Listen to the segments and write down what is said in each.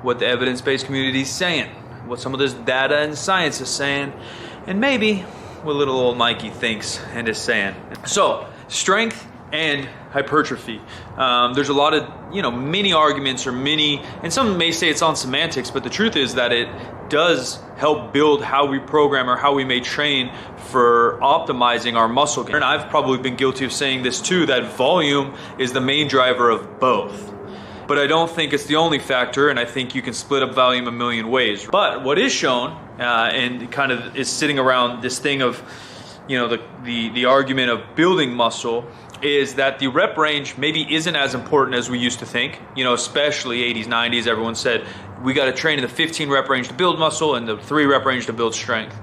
what the evidence-based community is saying, what some of this data and science is saying, and maybe what little old Mikey thinks and is saying. So, strength and hypertrophy. There's a lot of, mini arguments or and some may say it's on semantics, but the truth is that it does help build how we program or how we may train for optimizing our muscle gain. And I've probably been guilty of saying this too, that volume is the main driver of both. But I don't think it's the only factor, and I think you can split up volume a million ways. But what is shown, and kind of is sitting around this thing of, the argument of building muscle, is that the rep range maybe isn't as important as we used to think. Especially 80s, 90s, everyone said, we got to train in the 15 rep range to build muscle and the 3 rep range to build strength.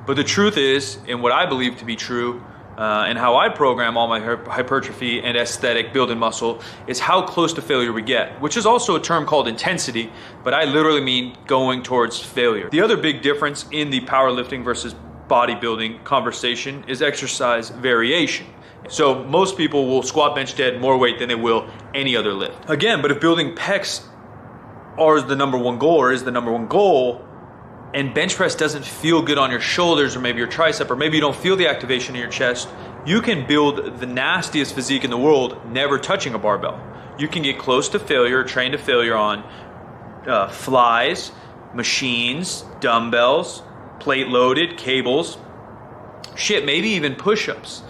But the truth is, and what I believe to be true, and how I program all my hypertrophy and aesthetic building muscle, is how close to failure we get, which is also a term called intensity, but I literally mean going towards failure. The other big difference in the powerlifting versus bodybuilding conversation is exercise variation. So most people will squat, bench, dead more weight than they will any other lift. Again, but if building pecs is the number one goal, and bench press doesn't feel good on your shoulders or maybe your tricep, or maybe you don't feel the activation in your chest, you can build the nastiest physique in the world never touching a barbell. You can get close to failure, train to failure on flies, machines, dumbbells, plate loaded, cables, maybe even push-ups.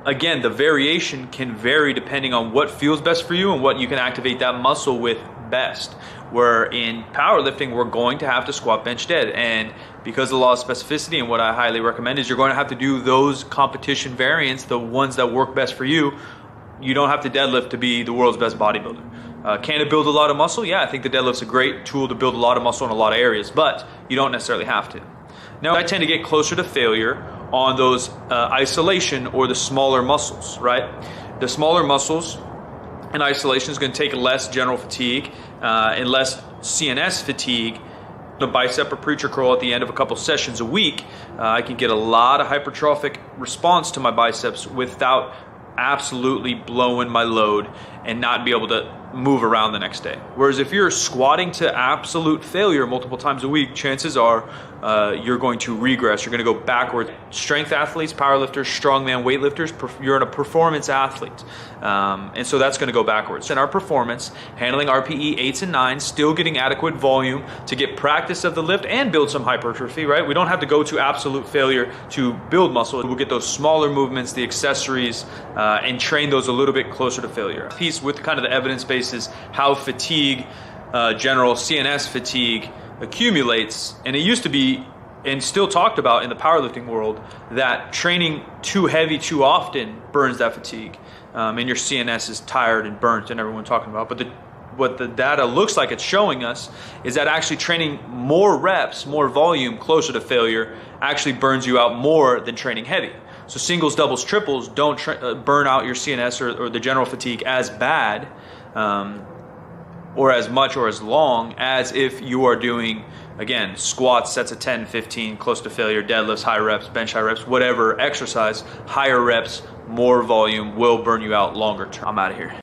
Again, the variation can vary depending on what feels best for you and what you can activate that muscle with best. Where in powerlifting, we're going to have to squat, bench, dead. And because of the law of specificity, and what I highly recommend is you're going to have to do those competition variants, the ones that work best for you. You don't have to deadlift to be the world's best bodybuilder. Can it build a lot of muscle? Yeah, I think the deadlift's a great tool to build a lot of muscle in a lot of areas, but you don't necessarily have to. Now, I tend to get closer to failure on those isolation or the smaller muscles, right? The smaller muscles in isolation is going to take less general fatigue and less CNS fatigue. The bicep or preacher curl at the end of a couple sessions a week, I can get a lot of hypertrophic response to my biceps without absolutely blowing my load and not be able to move around the next day. Whereas if you're squatting to absolute failure multiple times a week, chances are you're going to regress. You're going to go backwards. Strength athletes, powerlifters, strongman weightlifters, you're a performance athlete. And so that's going to go backwards. In our performance, handling RPE 8s and 9s, still getting adequate volume to get practice of the lift and build some hypertrophy, right? We don't have to go to absolute failure to build muscle. We'll get those smaller movements, the accessories, and train those a little bit closer to failure. Piece with kind of the evidence-based is how fatigue, general CNS fatigue, accumulates. And it used to be, and still talked about in the powerlifting world, that training too heavy too often burns that fatigue, and your CNS is tired and burnt, and everyone's talking about. But what the data looks like it's showing us is that actually training more reps, more volume, closer to failure, actually burns you out more than training heavy. So singles, doubles, triples don't burn out your CNS or the general fatigue as bad, or as much or as long as if you are doing, again, squats, sets of 10, 15, close to failure, deadlifts, high reps, bench high reps, whatever exercise, higher reps, more volume will burn you out longer term. I'm out of here.